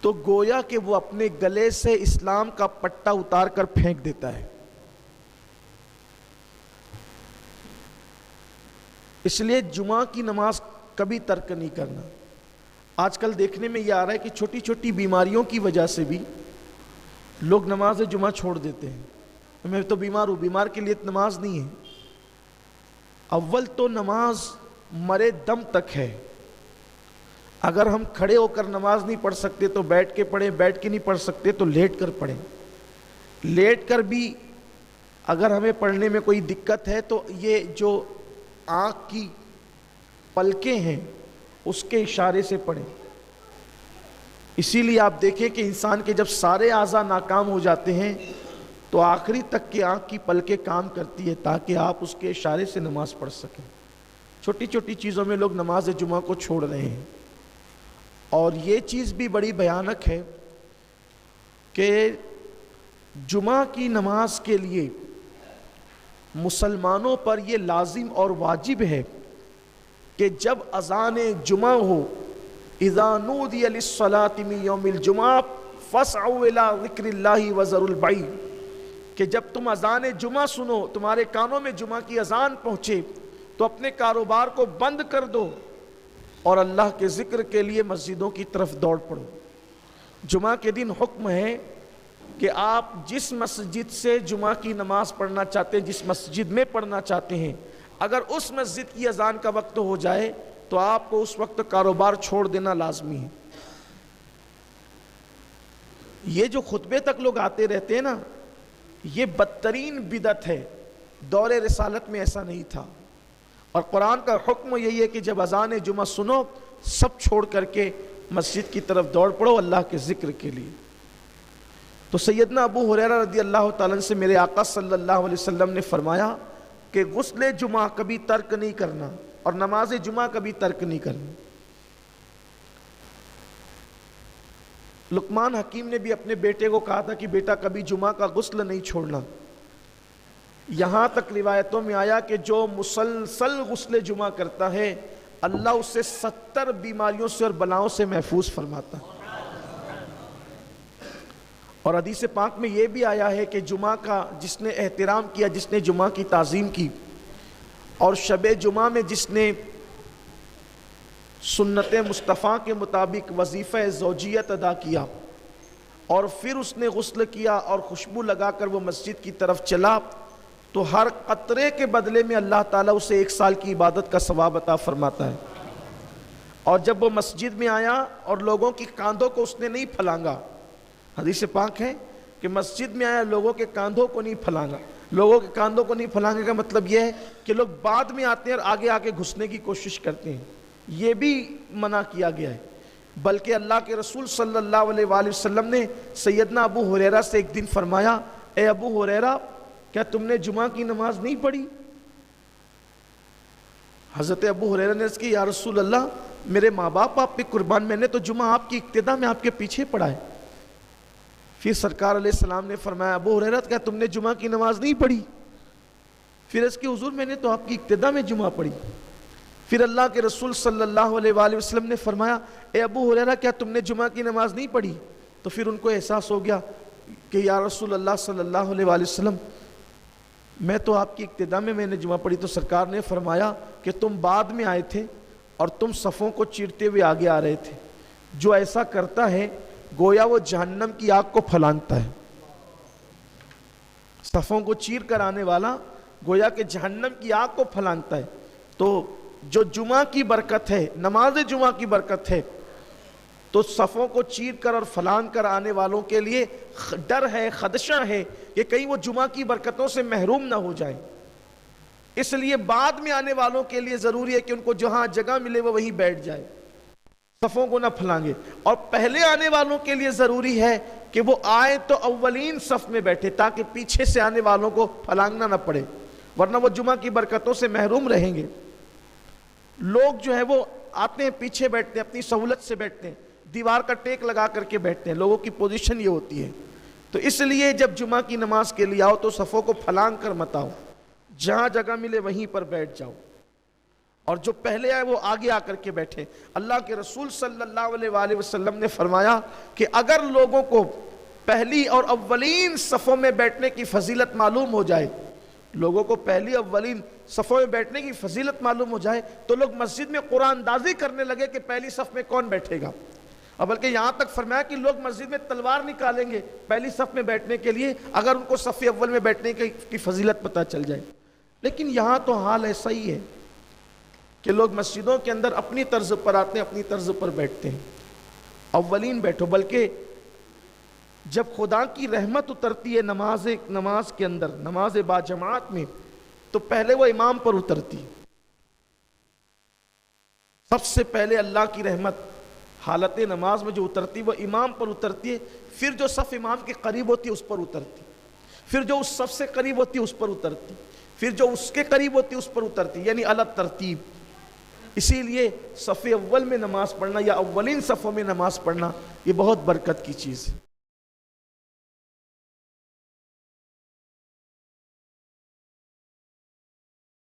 تو گویا کہ وہ اپنے گلے سے اسلام کا پٹا اتار کر پھینک دیتا ہے۔ اس لیے جمعہ کی نماز کبھی ترک نہیں کرنا۔ آج کل دیکھنے میں یہ آ رہا ہے کہ چھوٹی چھوٹی بیماریوں کی وجہ سے بھی لوگ نماز جمعہ چھوڑ دیتے ہیں۔ میں تو بیمار ہوں، بیمار کے لیے نماز نہیں ہے۔ اول تو نماز مرے دم تک ہے۔ اگر ہم کھڑے ہو کر نماز نہیں پڑھ سکتے تو بیٹھ کے پڑھیں، بیٹھ کے نہیں پڑھ سکتے تو لیٹ کر پڑھیں۔ لیٹ کر بھی اگر ہمیں پڑھنے میں کوئی دقت ہے تو یہ جو آنکھ کی پلکیں ہیں اس کے اشارے سے پڑھیں۔ اسی لیے آپ دیکھیں کہ انسان کے جب سارے اعضاء ناکام ہو جاتے ہیں تو آخری تک کی آنکھ کی پلکیں کام کرتی ہے تاکہ آپ اس کے اشارے سے نماز پڑھ سکیں۔ چھوٹی چھوٹی چیزوں میں لوگ نماز جمعہ کو چھوڑ رہے ہیں، اور یہ چیز بھی بڑی بھیانک ہے کہ جمعہ کی نماز کے لیے مسلمانوں پر یہ لازم اور واجب ہے کہ جب اذان جمعہ ہو، اذا نودی للصلاۃ من یوم الجمعہ فاسعوا الی ذکر اللہ وذروا البیع، کہ جب تم اذان جمعہ سنو، تمہارے کانوں میں جمعہ کی اذان پہنچے تو اپنے کاروبار کو بند کر دو اور اللہ کے ذکر کے لیے مسجدوں کی طرف دوڑ پڑو۔ جمعہ کے دن حکم ہے کہ آپ جس مسجد سے جمعہ کی نماز پڑھنا چاہتے ہیں، جس مسجد میں پڑھنا چاہتے ہیں، اگر اس مسجد کی اذان کا وقت ہو جائے تو آپ کو اس وقت کاروبار چھوڑ دینا لازمی ہے۔ یہ جو خطبے تک لوگ آتے رہتے ہیں نا، یہ بدترین بدعت ہے۔ دور رسالت میں ایسا نہیں تھا، اور قرآن کا حکم یہی ہے کہ جب اذان جمعہ سنو سب چھوڑ کر کے مسجد کی طرف دوڑ پڑو اللہ کے ذکر کے لیے۔ تو سیدنا ابو ہریرہ رضی اللہ تعالیٰ عنہ سے میرے آقا صلی اللہ علیہ وسلم نے فرمایا کہ غسل جمعہ کبھی ترک نہیں کرنا اور نماز جمعہ کبھی ترک نہیں کرنا۔ لقمان حکیم نے بھی اپنے بیٹے کو کہا تھا کہ بیٹا کبھی جمعہ کا غسل نہیں چھوڑنا۔ یہاں تک روایتوں میں آیا کہ جو مسلسل غسل جمعہ کرتا ہے اللہ اسے 70 بیماریوں سے اور بلاؤں سے محفوظ فرماتا ہے۔ اور حدیث پاک میں یہ بھی آیا ہے کہ جمعہ کا جس نے احترام کیا، جس نے جمعہ کی تعظیم کی، اور شب جمعہ میں جس نے سنت مصطفیٰ کے مطابق وظیفہ زوجیت ادا کیا اور پھر اس نے غسل کیا اور خوشبو لگا کر وہ مسجد کی طرف چلا، تو ہر قطرے کے بدلے میں اللہ تعالیٰ اسے 1 سال کی عبادت کا ثواب عطا فرماتا ہے۔ اور جب وہ مسجد میں آیا اور لوگوں کی کاندھوں کو اس نے نہیں پھلانگا، حدیث پاک ہے کہ مسجد میں آیا لوگوں کے کاندھوں کو نہیں پھلانگا۔ لوگوں کے کاندھوں کو نہیں پھلانگے کا مطلب یہ ہے کہ لوگ بعد میں آتے ہیں اور آگے آگے گھسنے کی کوشش کرتے ہیں، یہ بھی منع کیا گیا ہے۔ بلکہ اللہ کے رسول صلی اللہ علیہ وآلہ وسلم نے سیدنا ابو ہریرہ سے ایک دن فرمایا، اے ابو ہریرہ کیا تم نے جمعہ کی نماز نہیں پڑھی؟ حضرت ابو ہریرہ نے عرض کی یا رسول اللہ میرے ماں باپ آپ پہ قربان، میں نے تو جمعہ آپ کی اقتدا میں آپ کے پیچھے پڑھا ہے۔ پھر سرکار علیہ السلام نے فرمایا ابو ہریرہ کیا تم نے جمعہ کی نماز نہیں پڑھی؟ پھر اس کی حضور میں نے تو آپ کی اقتدا میں جمعہ پڑھی۔ پھر اللہ کے رسول صلی اللہ علیہ وآلہ وسلم نے فرمایا اے ابو ہریرہ کیا تم نے جمعہ کی نماز نہیں پڑھی؟ تو پھر ان کو احساس ہو گیا کہ یا رسول اللہ صلی اللہ علیہ وآلہ وسلم میں تو آپ کی اقتدا میں نے جمعہ پڑھی۔ تو سرکار نے فرمایا کہ تم بعد میں آئے تھے اور تم صفوں کو چیرتے ہوئے آگے آ رہے تھے، جو ایسا کرتا ہے گویا وہ جہنم کی آگ کو پھلانگتا ہے۔ صفوں کو چیر کر آنے والا گویا کہ جہنم کی آگ کو پھلانگتا ہے۔ تو جو جمعہ کی برکت ہے، نماز جمعہ کی برکت ہے، تو صفوں کو چیر کر اور پھلانگ کر آنے والوں کے لیے ڈر ہے، خدشہ ہے کہ کہیں وہ جمعہ کی برکتوں سے محروم نہ ہو جائیں۔ اس لیے بعد میں آنے والوں کے لیے ضروری ہے کہ ان کو جہاں جگہ ملے وہ وہیں بیٹھ جائے، صفوں کو نہ پھلانگے۔ اور پہلے آنے والوں کے لیے ضروری ہے کہ وہ آئے تو اولین صف میں بیٹھے تاکہ پیچھے سے آنے والوں کو پھلانگنا نہ پڑے، ورنہ وہ جمعہ کی برکتوں سے محروم رہیں گے۔ لوگ جو ہے وہ آتے ہیں پیچھے بیٹھتے ہیں، اپنی سہولت سے بیٹھتے ہیں، دیوار کا ٹیک لگا کر کے بیٹھتے ہیں، لوگوں کی پوزیشن یہ ہوتی ہے۔ تو اس لیے جب جمعہ کی نماز کے لیے آؤ تو صفوں کو پھلانگ کر مت آؤ، جہاں جگہ ملے وہیں پر بیٹھ جاؤ۔ اور جو پہلے آئے وہ آگے آ کر کے بیٹھے۔ اللہ کے رسول صلی اللہ علیہ وآلہ وسلم نے فرمایا کہ اگر لوگوں کو پہلی اور اولین صفوں میں بیٹھنے کی فضیلت معلوم ہو جائے، لوگوں کو پہلی اولین صفوں میں بیٹھنے کی فضیلت معلوم ہو جائے تو لوگ مسجد میں قرآن اندازی کرنے لگے کہ پہلی صف میں کون بیٹھے گا، اور بلکہ یہاں تک فرمایا کہ لوگ مسجد میں تلوار نکالیں گے پہلی صف میں بیٹھنے کے لیے اگر ان کو صف اول میں بیٹھنے کی فضیلت پتہ چل جائے۔ لیکن یہاں تو حال ایسا ہی ہے کہ لوگ مسجدوں کے اندر اپنی طرز پر آتے ہیں، اپنی طرز پر بیٹھتے ہیں، اولین بیٹھو۔ بلکہ جب خدا کی رحمت اترتی ہے نماز کے اندر، نماز با جماعت میں، تو پہلے وہ امام پر اترتی، سب سے پہلے اللہ کی رحمت حالت نماز میں جو اترتی وہ امام پر اترتی ہے، پھر جو صف امام کے قریب ہوتی ہے اس پر اترتی، پھر جو اس صف سے قریب ہوتی ہے اس پر اترتی، پھر جو اس کے قریب ہوتی ہے اس پر اترتی، یعنی الگ ترتیب۔ اسی لیے صف اول میں نماز پڑھنا یا اولین صفوں میں نماز پڑھنا یہ بہت برکت کی چیز ہے۔